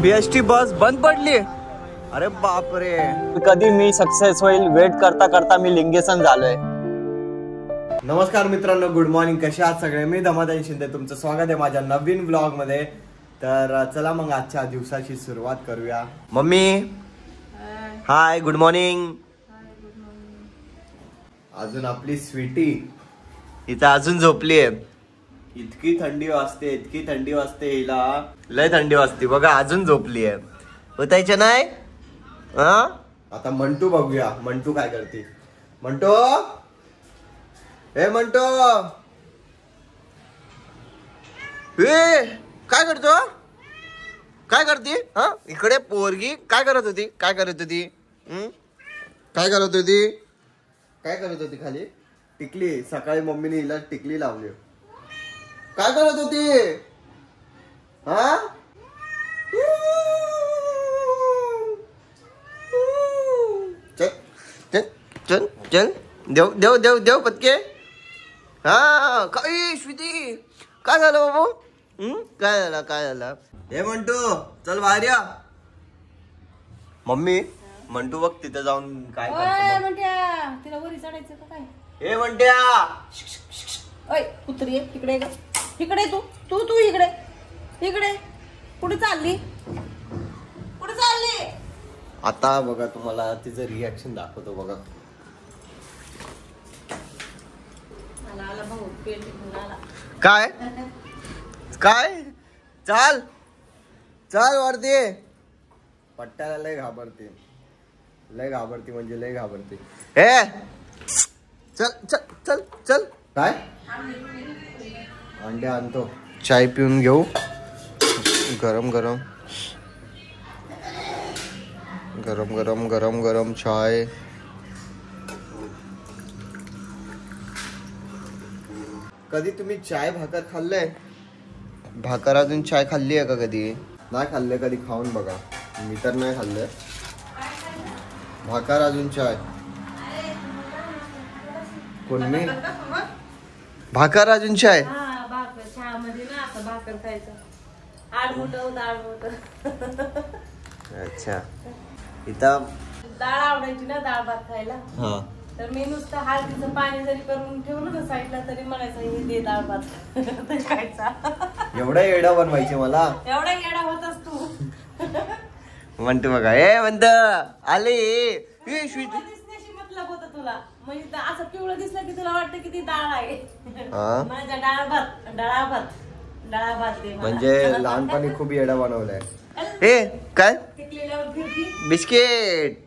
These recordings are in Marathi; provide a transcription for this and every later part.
BST बस बंद पडली. अरे बापरे. कधी मी सक्सेस होईल वेट करता करता मी लिंगेसन झालोय. नमस्कार मित्रांनो, गुड मॉर्निंग. कसे आहात सगळे? मी धमादाई शिंदे, तुमचं स्वागत आहे माझ्या नवीन व्लॉग मध्ये. तर चला मग आजच्या दिवसाची सुरुवात करूया. मम्मी हाय, गुड मॉर्निंग. अजून आपली स्वीटी इथं अजून झोपली आहे. इतकी थंडी वाजते हिला, लय थंडी वाजते बघा. अजून झोपली आहे, होतायच्या नाही. आता मंटू बघूया, मंटू काय करते. मंटू, हे मंटू, हे काय करतो? काय करते? इकडे पोरगी काय करत होती? काय करत होती खाली? टिकली. सकाळी मम्मीने हिला टिकली लावली. काय करत होती? चल चल चल चल, देव देव देव देव पत्के. काय श्रुती, काय झालं बाबू? काय झालं? हे मंटू, चल बाहेर या. मम्मी, मंटू बघ तिथे जाऊन काय करतो. तिला वरी चढायचं का काय? हे म्हणत्या, ओय कुत्री आहे, इकडे तू तू तू इकडे कुठे चालली? आता बघा तुम्हाला तिचं रिॲक्शन दाखवतो बघा. आला भाऊ, पेट आला. काय काय? चाल चाल वरती. पट्ट्याला लय घाबरते म्हणजे लय घाबरते. हे चल चल चल चल. काय? अंडे आणतो. चाय पिऊन घेऊ, गरम गरम चाय. कधी तुम्ही चाय भाकर खाल्लंय? भाकर अजून चाय खाल्ली आहे का कधी? नाही खाल्ले. कधी खाऊन बघा. मी तर नाही खाल्लं भाकर अजून चाय. कोण मी? भाकर अजून चाय. चहामध्ये ना आता भाकर खायचं. आडमुठ. अच्छा. इथं डाळ आवडायची ना, डाळ भात खायला. हा, तर मी नुसतं हळदीचं पाणी जरी करून ठेवलं ना साईडला, तरी म्हणायचं हे दे डाळ भात खायचा. एवढा येडा बनवायचे मला. एवढा येडा होतास तू. म्हणतो बघा, हे म्हणत आले. दिसण्याशी मतलब होता तुला. म्हणजे असं पिवळं दिसलं की तुला वाटतं की ती डाळ आहे. माझ्या डाळ भात दे मला. म्हणजे लहानपणी खूप येडा बनवलाय. हे काय? बिस्किट.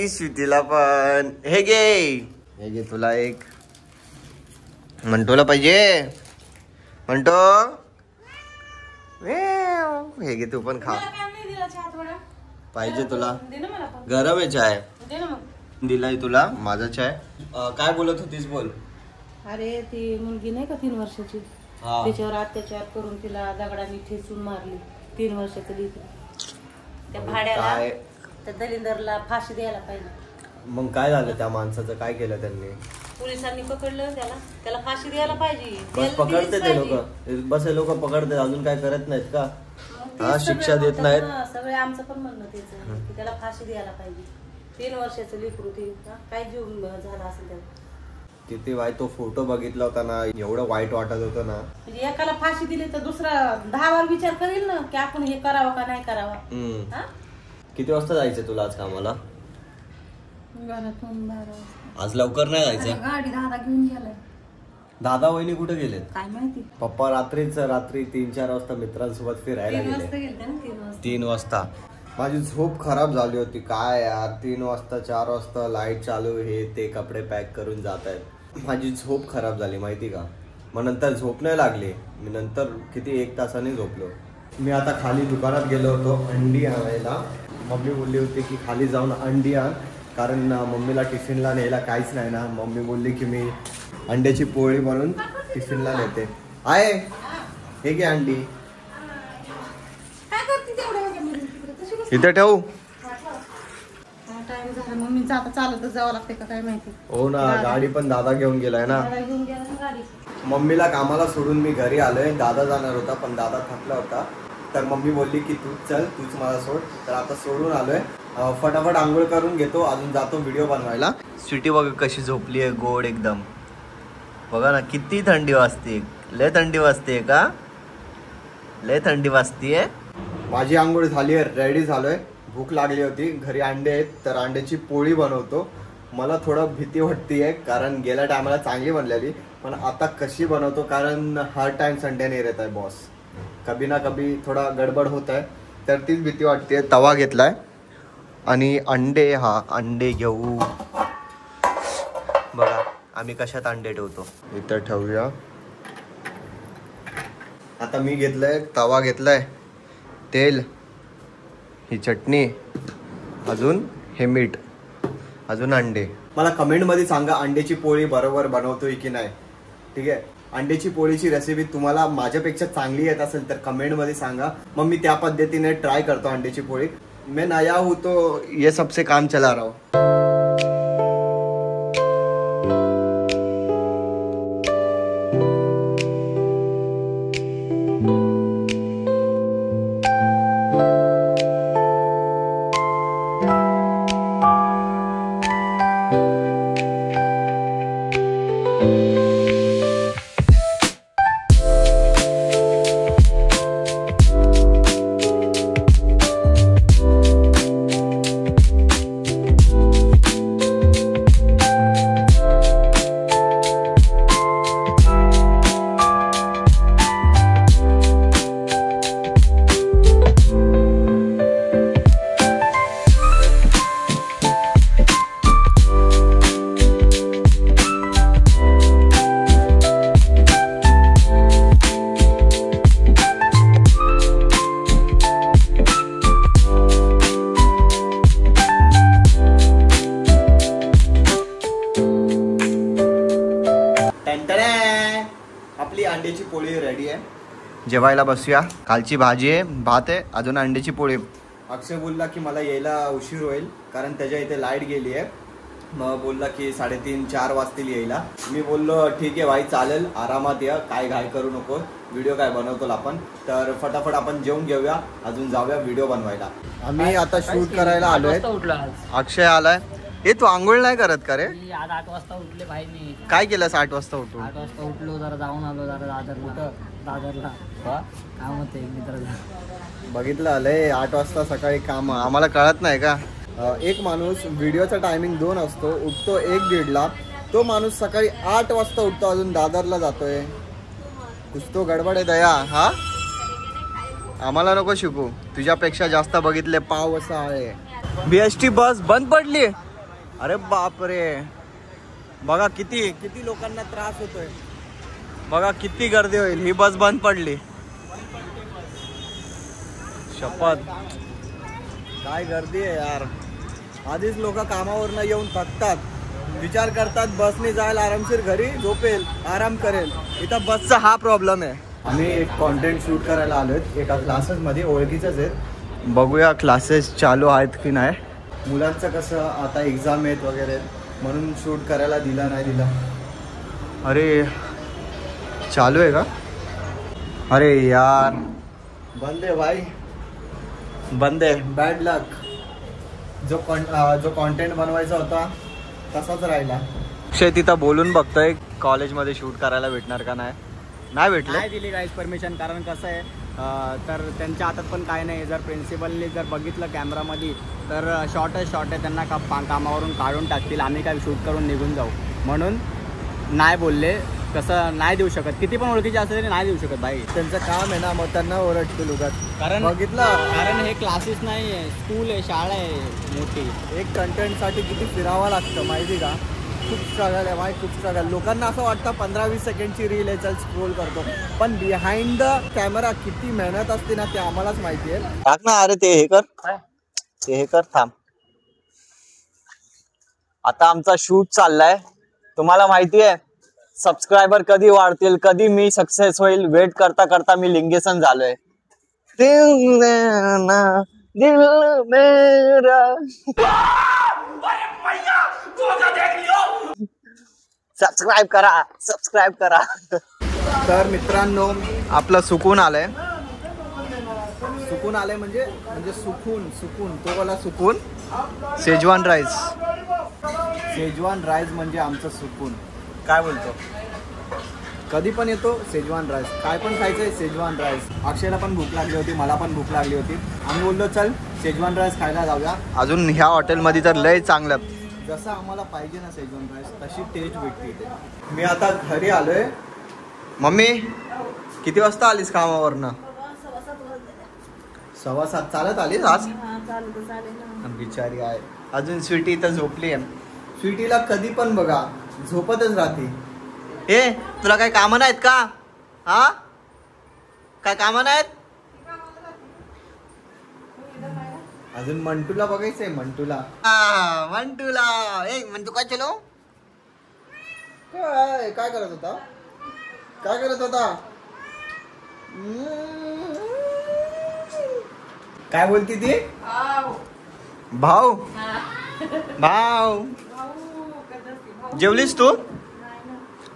स्वीटीला पण हे घे तुला एक. मंटोला पाहिजे. मंटो, हे घे तू पण खा. पाहिजे तुला? गरम आहे चाय. दिलाय तुला माझा चाय. काय बोलत होतीस? बोल. अरे ती मुलगी नाही का 3 वर्षाची, त्याच्यावर अत्याचार करून तिला दगडाने ठेचून मारली. 3 वर्षाचं लेकरं. त्या भाड्याला, त्या दलिंदरला फाशी द्यायला पाहिजे. मग काय झालं त्या माणसाचं? काय केलं त्यांनी? पोलिसांनी पकडलं त्याला फाशी द्यायला पाहिजे. बस पकडते ते लोक. बस हे लोक पकडते, अजून काय करत नाहीत का? शिक्षा देत नाहीत. सगळे आमचं पण म्हणणं तेच की त्याला फाशी द्यायला पाहिजे. 3 वर्षाचं लेकरू ते काय जीव झाला असेल त्याला. किती वाईट. तो फोटो बघितला होता ना, एवढं वाईट वाटत होतं ना. म्हणजे एकाला फाशी दिली तर दुसरा 10 वार विचार करेल ना की आपण हे करावं का नाही करावं. किती वाजता जायचं तुला आज कामाला? घरातून 12 वाजता. आज लवकर नाही जायचं? गाडी दादा घेऊन गेलाय. दादा वहिनी कुठे गेलेत काय माहिती. पप्पा रात्री 3-4 वाजता मित्रांसोबत फिरायला गेले. 3 वाजता. माझी झोप खराब झाली होती. काय यार, 3 वाजता 4 वाजता लाईट चालू, हे ते कपडे पॅक करून जात आहेत. माझी झोप खराब झाली माहिती का. मग नंतर झोप नाही लागली. मी नंतर किती 1 तासाने झोपलो. मी आता खाली दुकानात गेलो होतो अंडी आणायला. मम्मी बोलली होती की खाली जाऊन अंडी आण, कारण मम्मीला टिफिनला न्यायला काहीच नाही ना. मम्मी बोलली की मी अंड्याची पोळी बनवून टिफिनला नेते. आहे हे घे अंडी. इथे ठेवू. आता मम्मीचं आता चालतच जावं लागते का काय माहिती. हो ना, गाडी पण दादा घेऊन गेलाय ना. घेऊन गेला ना गाडी. मम्मीला कामाला सोडून मी घरी आलोय. दादा जाणार होता पण दादा थकला होता, तर मम्मी बोलली की तूच चल, तूच मला सोड. तर आता सोडून आलोय. फटाफट आंघोळ करून घेतो, अजून जातो व्हिडिओ बनवायला. स्वीटी बघा कशी झोपली आहे, गोड एकदम. बघा ना किती थंडी वाजते. लय थंडी वाजते का? लय थंडी वाजतीये. माझी आंघोळ झाली आहे, रेडी झालोय. भूक लागली होती, घरी अंडे आहेत तर अंड्याची पोळी बनवतो. मला थोडं भीती वाटतीये कारण गेल्या टायमाला चांगली बनलेली, पण आता कशी बनवतो कारण हर टाइम संडे नाही रहता है बॉस. कभी ना कभी थोडा गडबड होत आहे, तर तीच भीती वाटते. तवा घेतलाय आणि अंडे, हा अंडे घेऊ. बघा आम्ही कशात अंडे ठेवतो, इथं ठेवूया. आता मी घेतलंय तवा, घेतलाय तेल, ही चटणी, अजून हे मीठ, अजून अंडे. मला कमेंटमध्ये सांगा अंड्याची पोळी बरोबर बनवतोय की नाही. ठीक आहे, अंड्याची पोळीची रेसिपी तुम्हाला माझ्यापेक्षा चांगली येत असेल तर कमेंटमध्ये सांगा, मग मी त्या पद्धतीने ट्राय करतो अंड्याची पोळी. मैं नया हूँ तो ये सबसे काम चला रहा हूँ. आपली अंड्याची पोळी रेडी आहे, जेवायला बसूया. कालची भाजी आहे, भात आहे, अजून अंड्याची पोळी. अक्षय बोलला की मला यायला उशीर होईल कारण त्याच्या इथे लाईट गेली आहे. मग बोलला की 3:30-4 वाजतील यायला. मी बोललो ठीक आहे भाई चालेल, आरामात या, काय घाई करू नको, व्हिडिओ काय बनवतो आपण. तर फटाफट आपण जेवून घेऊया, अजून जाऊया व्हिडिओ बनवायला. आम्ही आता शूट करायला आलोय. अक्षय आलाय. हे तू आंघोळ नाही करत का रे? आज 8 वाजता उठले भाई. मी काय केलंस 8 वाजता उठून? 8 वाजता उठलो, जरा जाऊन आलो, जरा दादरला काम होते मित्राला. बघितलं आलंय 8 वाजता सकाळी काम, आम्हाला कळत नाही का? एक माणूस व्हिडिओचा टायमिंग 2 असतो, उठतो 1-1:30ला. तो माणूस सकाळी 8 वाजता उठतो, अजून दादरला जातोय. कुछ तो गडबड आहे दया. हा आम्हाला नको शिकू, तुझ्यापेक्षा जास्त बघितले पाव असं आहे. BST बस बंद पडली. अरे बापरे, बघा किती किती लोकांना त्रास होतोय. बघा किती गर्दी होईल, ही बस बंद पडली. शपथ काय गर्दी आहे यार. आधीच लोक कामावरनं येऊन थकतात, विचार करतात बसने जायला आरामशीर घरी झोपेल, आराम करेल. इथं बसचा हा प्रॉब्लेम आहे. आम्ही एक कॉन्टेंट शूट करायला आलोय एका क्लासेस मध्ये, ओळखीचंच आहेत. बघूया क्लासेस चालू आहेत की नाही. मुलांचं कसं आता एक्झाम आहेत वगैरे, म्हणून शूट करायला दिला नाही दिला. अरे चालू आहे का? अरे यार बंद आहे भाई, बंद आहे. बॅड लक. जो कॉन्टेंट बनवायचा होता तसाच राहिला. अक्षय तिथं बोलून बघतोय कॉलेजमध्ये शूट करायला भेटणार का नाही. नाही भेटलं, नाही दिली गाईज परमिशन. कारण कसं आहे तर त्यांच्या हातात पण काय नाही. जर प्रिन्सिपलने जर बघितलं कॅमेरामध्ये तर शॉर्ट आहे, त्यांना कामावरून काढून टाकतील, आम्ही काय शूट करून निघून जाऊ, म्हणून नाही बोलले. कसं नाही देऊ शकत, किती पण ओळखीचे असले तरी नाही देऊ शकत भाई. त्यांचं काम आहे ना, मग त्यांना ओरडतील उगाच. कारण बघितलं, कारण हे क्लासेस नाही आहे, स्कूल आहे, शाळा आहे मोठी. एक कंटेंटसाठी किती फिरावं लागतं माहिती का. खूप स्ट्रगल आहे भाई, खूप स्ट्रगल. लोकांना असं वाटतं 15-20 सेकंडची रील आहे, चल स्क्रोल करतो, पण बिहाइंड द कॅमेरा किती मेहनत असते ना ते आम्हालाच माहिती आहे. टाक ना, अरे ते हे कर, ते हे कर, थांब. आता आमचा शूट चाललाय, तुम्हाला माहिती आहे सबस्क्रायबर कधी वाढतील, कधी मी सक्सेस होईल, वेट करता करता मी लिंगेसन झालोय. दिल मेरा सबस्क्राईब करा. तर मित्रांनो आपलं सुकून आलंय म्हणजे सुकून तो वाला सुकून. शेजवान राईस म्हणजे आमचं सुकून. काय बोलतो, कधी पण येतो शेजवान राईस. काय पण खायचंय शेजवान राईस. अक्षयला पण भूक लागली होती, मला पण भूक लागली होती. आम्ही बोललो चल शेजवान राईस खायला जाऊया. अजून ह्या हॉटेलमध्ये तर लय चांगलं, जसं आम्हाला पाहिजे ना शेजवान राईस तशी टेस्ट भेटते इथे. मी आता घरी आलोय. मम्मी किती वाजता आलीस कामावरनं? 6:15 चालत आलीस आज? बिचारी आहे. अजून स्वीटी इथं झोपली आहे. स्वीटीला कधी पण बघा झोपतच राहते. ए तुला काही कामं नाहीत का? हा काय कामं नाहीत? अजून मंटूला बघायचंय. मंटूला ए मंटू काय चलो काय करत होता? काय बोलती ती? भाऊ. जेवलीस तू?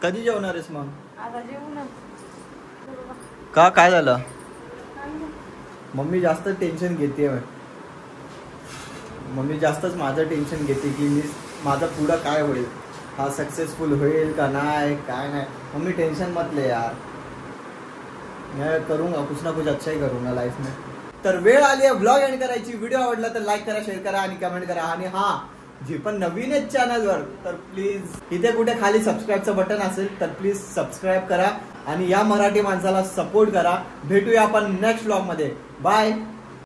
कधी जेवणार आहेस मग? का काय झालं? मम्मी जास्त टेन्शन घेते. मम्मी जास्तच माझं टेन्शन घेते की माझं पुढं काय होईल, हा सक्सेसफुल होईल का नाही, काय नाही. मम्मी टेंशन मत ले यार, मैं करूँगा कुछ ना कुछ अच्छा ही करूँगा लाइफ में. तर वेळ आली आहे ब्लॉग एंड करायची. व्हिडिओ आवडला तर लाईक करा, शेअर करा आणि कमेंट करा. आणि हा जे पण नवीन आहेत चॅनलवर तर प्लीज इथे कुठे खाली सबस्क्राईबचं बटन असेल तर प्लीज सबस्क्राईब करा आणि या मराठी माणसाला सपोर्ट करा. भेटूया आपण नेक्स्ट ब्लॉग मध्ये. बाय.